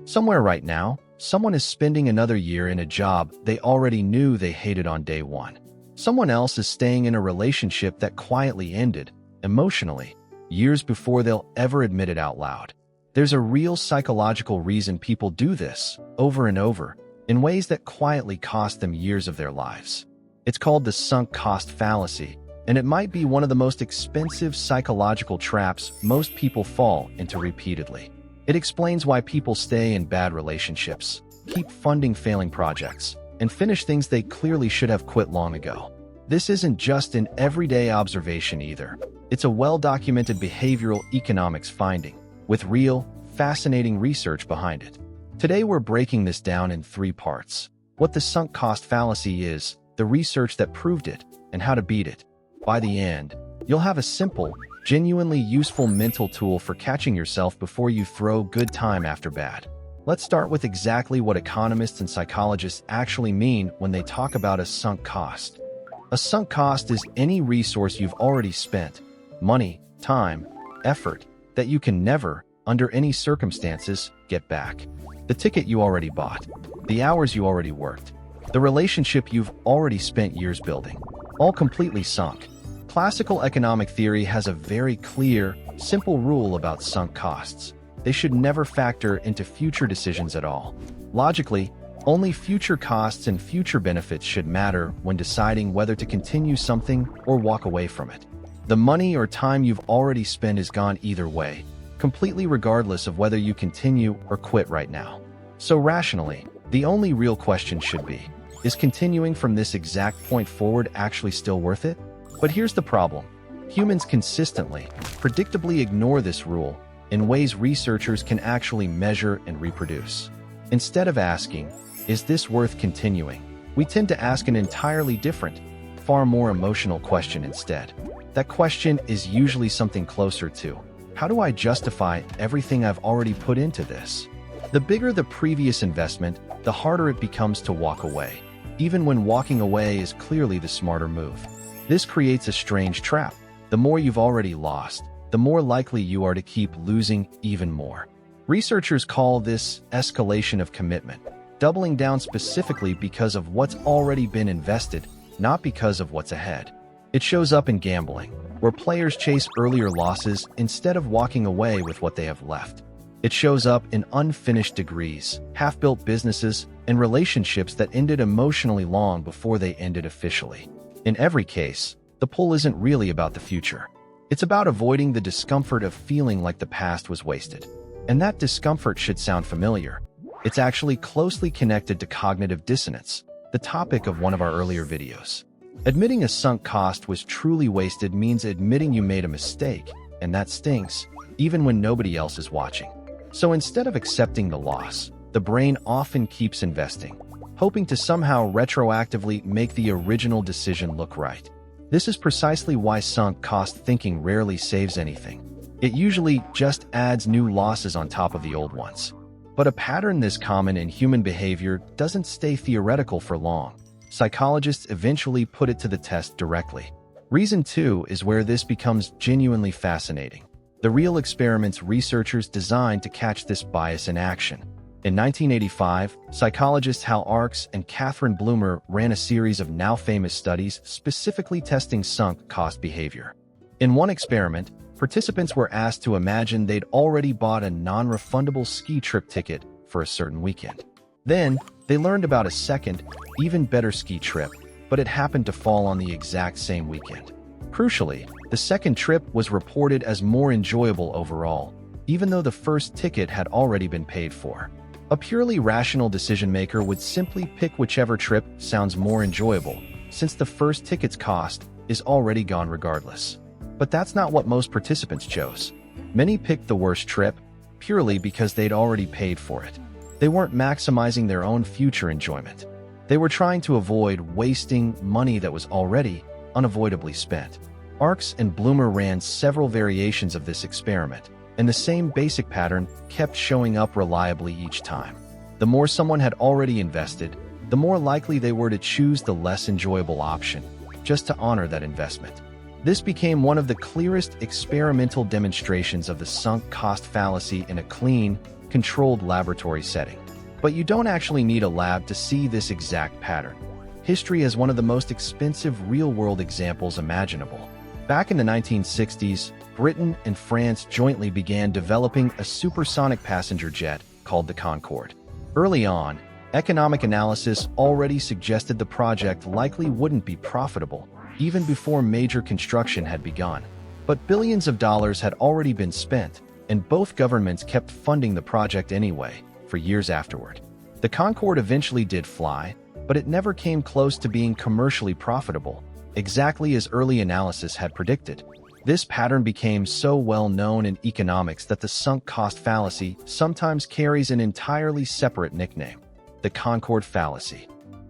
Somewhere right now, someone is spending another year in a job they already knew they hated on day one. Someone else is staying in a relationship that quietly ended, emotionally, years before they'll ever admit it out loud. There's a real psychological reason people do this, over and over, in ways that quietly cost them years of their lives. It's called the sunk cost fallacy, and it might be one of the most expensive psychological traps most people fall into repeatedly. It explains why people stay in bad relationships, keep funding failing projects, and finish things they clearly should have quit long ago. This isn't just an everyday observation either. It's a well-documented behavioral economics finding, with real, fascinating research behind it. Today we're breaking this down in 3 parts: what the sunk cost fallacy is, the research that proved it, and how to beat it. By the end, you'll have a simple, genuinely useful mental tool for catching yourself before you throw good time after bad. Let's start with exactly what economists and psychologists actually mean when they talk about a sunk cost. A sunk cost is any resource you've already spent, money, time, effort, that you can never, under any circumstances, get back. The ticket you already bought, the hours you already worked, the relationship you've already spent years building, all completely sunk. Classical economic theory has a very clear, simple rule about sunk costs. They should never factor into future decisions at all. Logically, only future costs and future benefits should matter when deciding whether to continue something or walk away from it. The money or time you've already spent is gone either way, completely regardless of whether you continue or quit right now. So rationally, the only real question should be, is continuing from this exact point forward actually still worth it? But here's the problem. Humans consistently, predictably ignore this rule in ways researchers can actually measure and reproduce. Instead of asking, is this worth continuing? We tend to ask an entirely different, far more emotional question instead. That question is usually something closer to, how do I justify everything I've already put into this? The bigger the previous investment, the harder it becomes to walk away, even when walking away is clearly the smarter move. This creates a strange trap. The more you've already lost, the more likely you are to keep losing even more. Researchers call this escalation of commitment, doubling down specifically because of what's already been invested, not because of what's ahead. It shows up in gambling, where players chase earlier losses instead of walking away with what they have left. It shows up in unfinished degrees, half-built businesses, and relationships that ended emotionally long before they ended officially. In every case, the pull isn't really about the future. It's about avoiding the discomfort of feeling like the past was wasted. And that discomfort should sound familiar. It's actually closely connected to cognitive dissonance, the topic of one of our earlier videos. Admitting a sunk cost was truly wasted means admitting you made a mistake, and that stings, even when nobody else is watching. So instead of accepting the loss, the brain often keeps investing, hoping to somehow retroactively make the original decision look right. This is precisely why sunk cost thinking rarely saves anything. It usually just adds new losses on top of the old ones. But a pattern this common in human behavior doesn't stay theoretical for long. Psychologists eventually put it to the test directly. Reason 2 is where this becomes genuinely fascinating. The real experiments researchers designed to catch this bias in action. In 1985, psychologists Arkes and Blumer ran a series of now-famous studies specifically testing sunk cost behavior. In one experiment, participants were asked to imagine they'd already bought a non-refundable ski trip ticket for a certain weekend. Then, they learned about a second, even better ski trip, but it happened to fall on the exact same weekend. Crucially, the second trip was reported as more enjoyable overall, even though the first ticket had already been paid for. A purely rational decision-maker would simply pick whichever trip sounds more enjoyable, since the first ticket's cost is already gone regardless. But that's not what most participants chose. Many picked the worst trip, purely because they'd already paid for it. They weren't maximizing their own future enjoyment. They were trying to avoid wasting money that was already unavoidably spent. Arkes and Blumer ran several variations of this experiment, and the same basic pattern kept showing up reliably each time. The more someone had already invested, the more likely they were to choose the less enjoyable option, just to honor that investment. This became one of the clearest experimental demonstrations of the sunk cost fallacy in a clean, controlled laboratory setting. But you don't actually need a lab to see this exact pattern. History has one of the most expensive real-world examples imaginable. Back in the 1960s, Britain and France jointly began developing a supersonic passenger jet called the Concorde. Early on, economic analysis already suggested the project likely wouldn't be profitable, even before major construction had begun. But billions of dollars had already been spent, and both governments kept funding the project anyway, for years afterward. The Concorde eventually did fly, but it never came close to being commercially profitable, exactly as early analysis had predicted. This pattern became so well known in economics that the sunk cost fallacy sometimes carries an entirely separate nickname: the Concorde fallacy.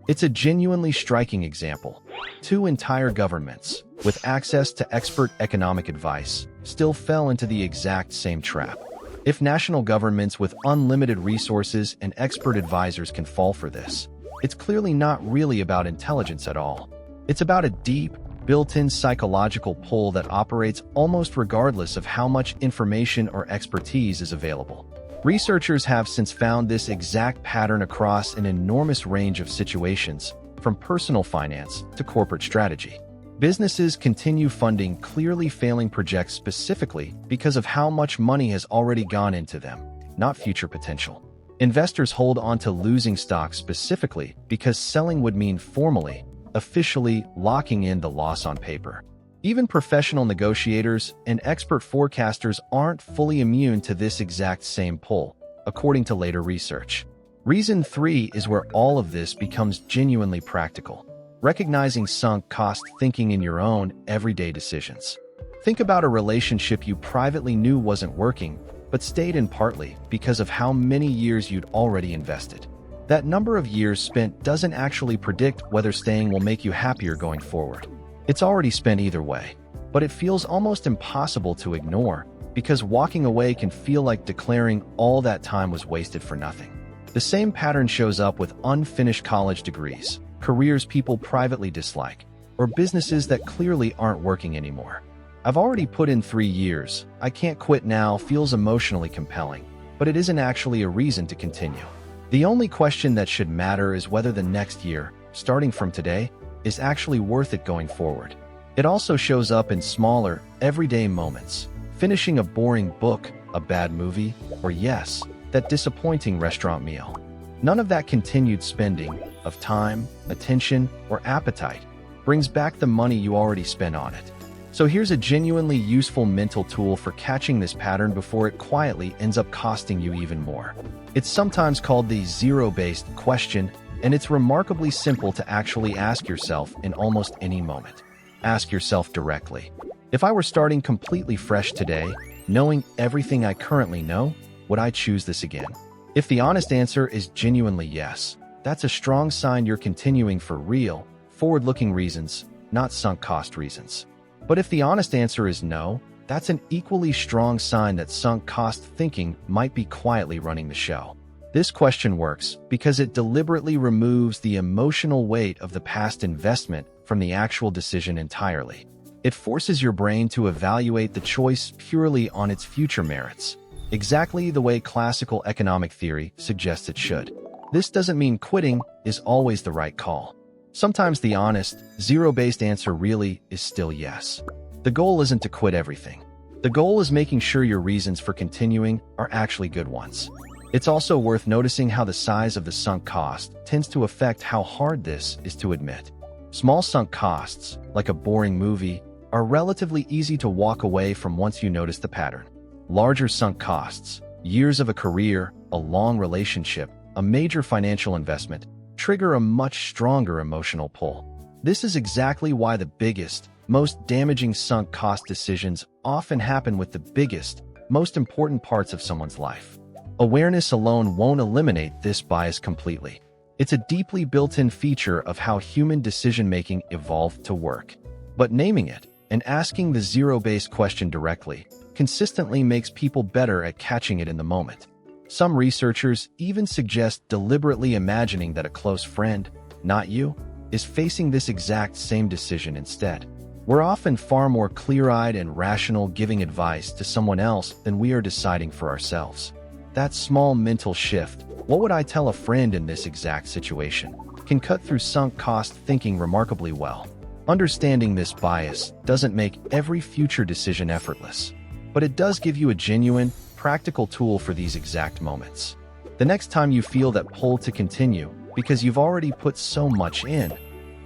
It's a genuinely striking example. Two entire governments, with access to expert economic advice, still fell into the exact same trap. If national governments with unlimited resources and expert advisors can fall for this, it's clearly not really about intelligence at all. It's about a deep, built-in psychological pull that operates almost regardless of how much information or expertise is available. Researchers have since found this exact pattern across an enormous range of situations, from personal finance to corporate strategy. Businesses continue funding clearly failing projects specifically because of how much money has already gone into them, not future potential. Investors hold on to losing stocks specifically because selling would mean formally, officially locking in the loss on paper. Even professional negotiators and expert forecasters aren't fully immune to this exact same pull, according to later research. Reason 3 is where all of this becomes genuinely practical: recognizing sunk cost thinking in your own everyday decisions. Think about a relationship you privately knew wasn't working, but stayed in partly because of how many years you'd already invested. That number of years spent doesn't actually predict whether staying will make you happier going forward. It's already spent either way, but it feels almost impossible to ignore because walking away can feel like declaring all that time was wasted for nothing. The same pattern shows up with unfinished college degrees, careers people privately dislike, or businesses that clearly aren't working anymore. I've already put in 3 years, I can't quit now feels emotionally compelling, but it isn't actually a reason to continue. The only question that should matter is whether the next year, starting from today, is actually worth it going forward. It also shows up in smaller, everyday moments. Finishing a boring book, a bad movie, or yes, that disappointing restaurant meal. None of that continued spending of time, attention, or appetite brings back the money you already spent on it. So here's a genuinely useful mental tool for catching this pattern before it quietly ends up costing you even more. It's sometimes called the zero-based question, and it's remarkably simple to actually ask yourself in almost any moment. Ask yourself directly: if I were starting completely fresh today, knowing everything I currently know, would I choose this again? If the honest answer is genuinely yes, that's a strong sign you're continuing for real, forward-looking reasons, not sunk cost reasons. But if the honest answer is no, that's an equally strong sign that sunk cost thinking might be quietly running the show. This question works because it deliberately removes the emotional weight of the past investment from the actual decision entirely. It forces your brain to evaluate the choice purely on its future merits, exactly the way classical economic theory suggests it should. This doesn't mean quitting is always the right call. Sometimes the honest, zero-based answer really is still yes. The goal isn't to quit everything. The goal is making sure your reasons for continuing are actually good ones. It's also worth noticing how the size of the sunk cost tends to affect how hard this is to admit. Small sunk costs, like a boring movie, are relatively easy to walk away from once you notice the pattern. Larger sunk costs, years of a career, a long relationship, a major financial investment, trigger a much stronger emotional pull. This is exactly why the biggest, most damaging sunk cost decisions often happen with the biggest, most important parts of someone's life. Awareness alone won't eliminate this bias completely. It's a deeply built-in feature of how human decision-making evolved to work. But naming it and asking the zero-based question directly consistently makes people better at catching it in the moment. Some researchers even suggest deliberately imagining that a close friend, not you, is facing this exact same decision instead. We're often far more clear-eyed and rational giving advice to someone else than we are deciding for ourselves. That small mental shift, "What would I tell a friend in this exact situation?" can cut through sunk cost thinking remarkably well. Understanding this bias doesn't make every future decision effortless, but it does give you a genuine, practical tool for these exact moments. The next time you feel that pull to continue, because you've already put so much in,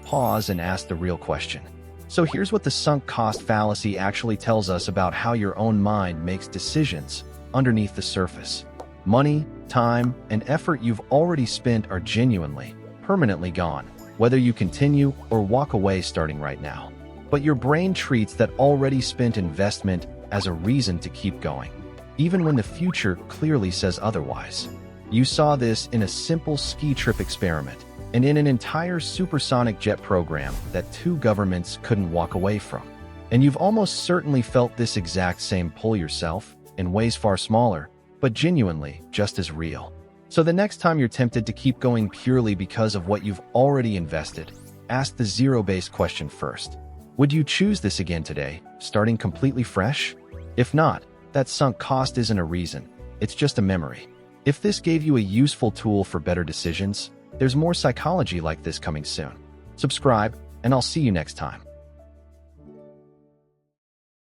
pause and ask the real question. So here's what the sunk cost fallacy actually tells us about how your own mind makes decisions underneath the surface. Money, time, and effort you've already spent are genuinely, permanently gone, whether you continue or walk away starting right now. But your brain treats that already spent investment as a reason to keep going, even when the future clearly says otherwise. You saw this in a simple ski trip experiment and in an entire supersonic jet program that two governments couldn't walk away from. And you've almost certainly felt this exact same pull yourself, in ways far smaller, but genuinely just as real. So the next time you're tempted to keep going purely because of what you've already invested, ask the zero-based question first. Would you choose this again today, starting completely fresh? If not, that sunk cost isn't a reason, it's just a memory. If this gave you a useful tool for better decisions, there's more psychology like this coming soon. Subscribe, and I'll see you next time.